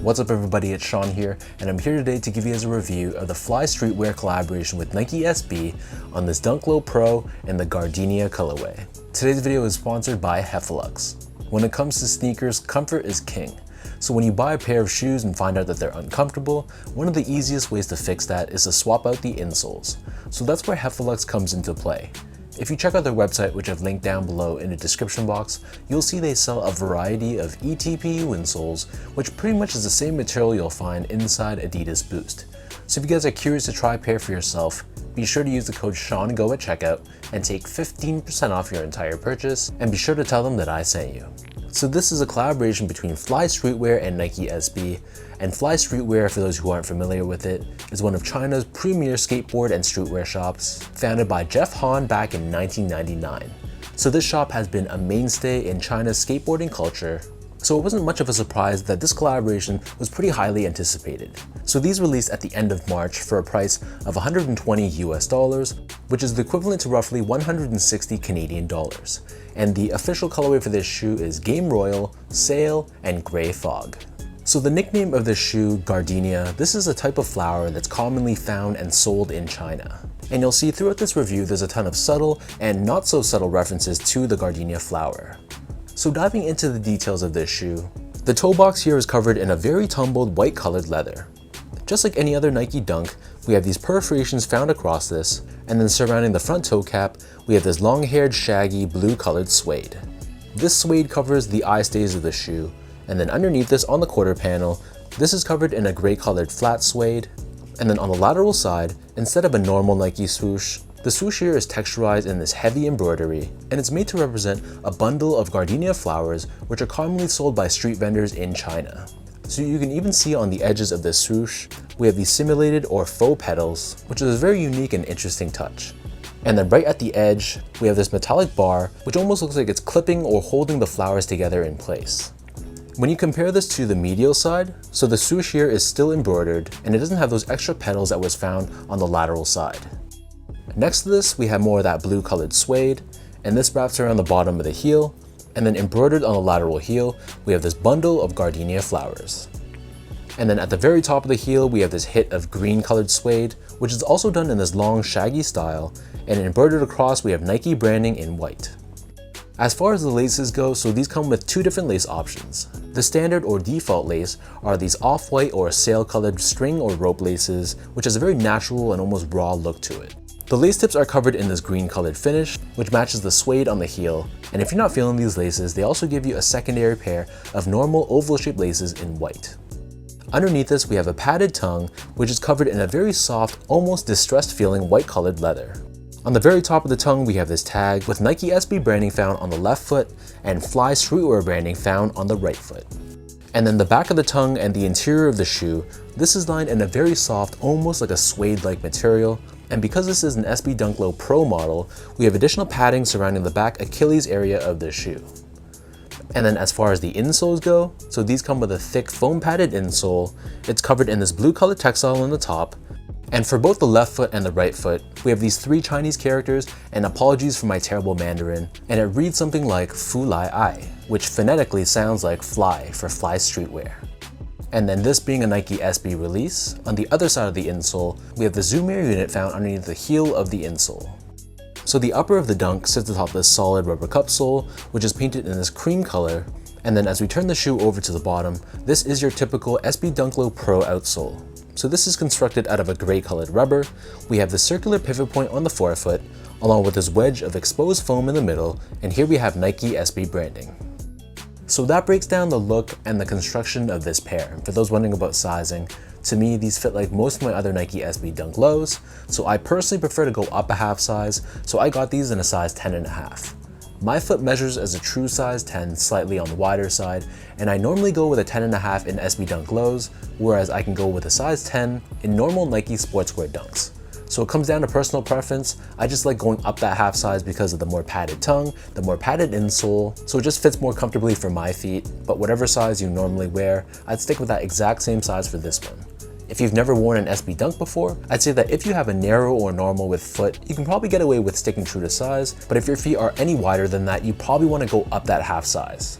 What's up everybody, it's Sean here, and I'm here today to give you guys a review of the Fly Streetwear collaboration with Nike SB on this Dunk Low Pro in the Gardenia colorway. Today's video is sponsored by Heffelux. When it comes to sneakers, comfort is king. So when you buy a pair of shoes and find out that they're uncomfortable, one of the easiest ways to fix that is to swap out the insoles. So that's where Heffelux comes into play. If you check out their website, which I've linked down below in the description box, you'll see they sell a variety of eTPU insoles, which pretty much is the same material you'll find inside Adidas Boost. So if you guys are curious to try a pair for yourself, be sure to use the code SEANGO at checkout and take 15% off your entire purchase, and be sure to tell them that I sent you. So this is a collaboration between Fly Streetwear and Nike SB, and Fly Streetwear, for those who aren't familiar with it, is one of China's premier skateboard and streetwear shops, founded by Jeff Han back in 1999. So this shop has been a mainstay in China's skateboarding culture, so it wasn't much of a surprise that this collaboration was pretty highly anticipated. So these released at the end of March for a price of $120 US, which is the equivalent to roughly 160 Canadian dollars. And the official colorway for this shoe is Game Royal, Sail, and Grey Fog. So the nickname of this shoe, Gardenia, this is a type of flower that's commonly found and sold in China. And you'll see throughout this review there's a ton of subtle and not so subtle references to the Gardenia flower. So diving into the details of this shoe, the toe box here is covered in a very tumbled white colored leather. Just like any other Nike Dunk, we have these perforations found across this, and then surrounding the front toe cap, we have this long-haired, shaggy, blue-colored suede. This suede covers the eye stays of the shoe, and then underneath this on the quarter panel, this is covered in a gray-colored flat suede, and then on the lateral side, instead of a normal Nike swoosh, the swoosh here is texturized in this heavy embroidery, and it's made to represent a bundle of gardenia flowers which are commonly sold by street vendors in China. So you can even see on the edges of this swoosh, we have these simulated or faux petals, which is a very unique and interesting touch. And then right at the edge, we have this metallic bar, which almost looks like it's clipping or holding the flowers together in place. When you compare this to the medial side, so the swoosh here is still embroidered, and it doesn't have those extra petals that was found on the lateral side. Next to this, we have more of that blue colored suede, and this wraps around the bottom of the heel, and then embroidered on the lateral heel, we have this bundle of gardenia flowers. And then at the very top of the heel, we have this hit of green colored suede, which is also done in this long shaggy style, and embroidered across we have Nike branding in white. As far as the laces go, so these come with two different lace options. The standard or default lace are these off-white or sail colored string or rope laces, which has a very natural and almost raw look to it. The lace tips are covered in this green colored finish, which matches the suede on the heel, and if you're not feeling these laces, they also give you a secondary pair of normal oval shaped laces in white. Underneath this, we have a padded tongue, which is covered in a very soft, almost distressed feeling white colored leather. On the very top of the tongue, we have this tag with Nike SB branding found on the left foot and Fly Streetwear branding found on the right foot. And then the back of the tongue and the interior of the shoe, this is lined in a very soft, almost like a suede-like material. And because this is an SB Dunk Low Pro model, we have additional padding surrounding the back Achilles area of the shoe. And then as far as the insoles go, so these come with a thick foam padded insole. It's covered in this blue colored textile on the top. And for both the left foot and the right foot, we have these three Chinese characters, and apologies for my terrible Mandarin, and it reads something like Fu Lai Ai, which phonetically sounds like fly for Fly Streetwear. And then this being a Nike SB release, on the other side of the insole, we have the Zoom Air unit found underneath the heel of the insole. So the upper of the Dunk sits atop this solid rubber cup sole, which is painted in this cream color, and then as we turn the shoe over to the bottom, this is your typical SB Dunk Low Pro outsole. So this is constructed out of a gray colored rubber. We have the circular pivot point on the forefoot, along with this wedge of exposed foam in the middle, and here we have Nike SB branding. So that breaks down the look and the construction of this pair. For those wondering about sizing, to me these fit like most of my other Nike SB Dunk Lows, so I personally prefer to go up a half size, so I got these in a size 10.5. My foot measures as a true size 10, slightly on the wider side, and I normally go with a 10.5 in SB Dunk Lows, whereas I can go with a size 10 in normal Nike sportswear dunks. So it comes down to personal preference. I just like going up that half size because of the more padded tongue, the more padded insole, so it just fits more comfortably for my feet. But whatever size you normally wear, I'd stick with that exact same size for this one. If you've never worn an SB Dunk before, I'd say that if you have a narrow or normal width foot, you can probably get away with sticking true to size, but if your feet are any wider than that, you probably want to go up that half size.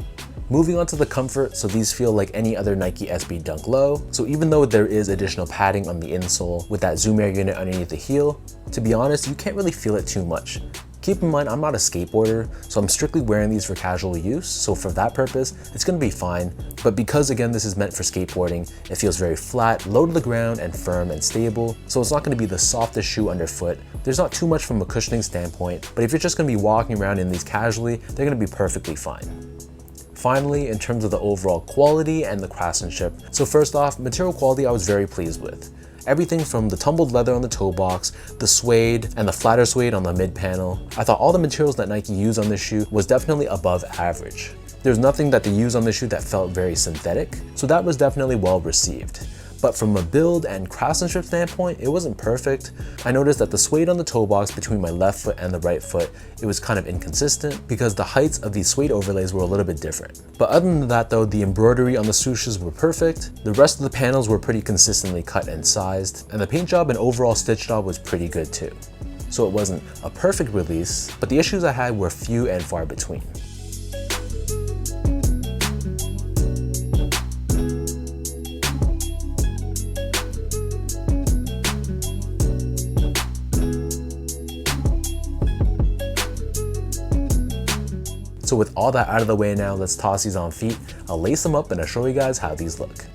Moving on to the comfort, so these feel like any other Nike SB Dunk Low. So even though there is additional padding on the insole with that Zoom Air unit underneath the heel, to be honest, you can't really feel it too much. Keep in mind, I'm not a skateboarder, so I'm strictly wearing these for casual use, so for that purpose, it's gonna be fine. But because again, this is meant for skateboarding, it feels very flat, low to the ground, and firm and stable, so it's not gonna be the softest shoe underfoot. There's not too much from a cushioning standpoint, but if you're just gonna be walking around in these casually, they're gonna be perfectly fine. Finally, in terms of the overall quality and the craftsmanship, so first off, material quality I was very pleased with. Everything from the tumbled leather on the toe box, the suede, and the flatter suede on the mid panel. I thought all the materials that Nike used on this shoe was definitely above average. There's nothing that they used on this shoe that felt very synthetic, so that was definitely well received. But from a build and craftsmanship standpoint, it wasn't perfect. I noticed that the suede on the toe box between my left foot and the right foot, it was kind of inconsistent because the heights of these suede overlays were a little bit different. But other than that though, the embroidery on the swooshes were perfect. The rest of the panels were pretty consistently cut and sized, and the paint job and overall stitch job was pretty good too. So it wasn't a perfect release, but the issues I had were few and far between. So with all that out of the way now, let's toss these on feet. I'll lace them up and I'll show you guys how these look.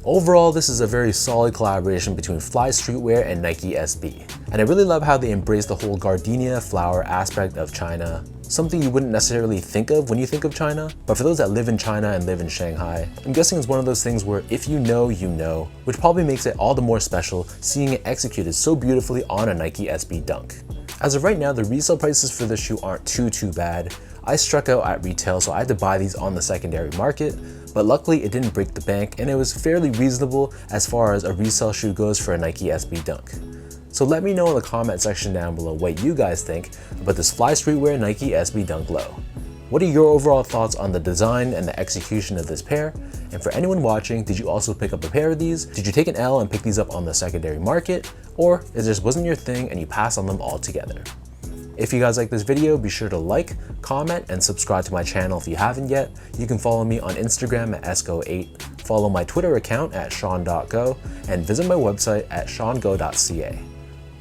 Overall, this is a very solid collaboration between Fly Streetwear and Nike SB. And I really love how they embrace the whole Gardenia flower aspect of China. Something you wouldn't necessarily think of when you think of China, but for those that live in China and live in Shanghai, I'm guessing it's one of those things where if you know, you know, which probably makes it all the more special seeing it executed so beautifully on a Nike SB Dunk. As of right now, the resale prices for this shoe aren't too bad. I struck out at retail, so I had to buy these on the secondary market, but luckily it didn't break the bank and it was fairly reasonable as far as a resale shoe goes for a Nike SB Dunk. So let me know in the comment section down below what you guys think about this Fly Streetwear Nike SB Dunk Low. What are your overall thoughts on the design and the execution of this pair? And for anyone watching, did you also pick up a pair of these? Did you take an L and pick these up on the secondary market? Or it just wasn't your thing and you passed on them altogether? If you guys like this video, be sure to like, comment, and subscribe to my channel if you haven't yet. You can follow me on Instagram at esco8, follow my Twitter account at sean.go, and visit my website at seango.ca.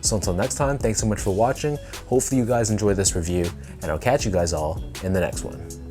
So until next time, thanks so much for watching. Hopefully you guys enjoyed this review, and I'll catch you guys all in the next one.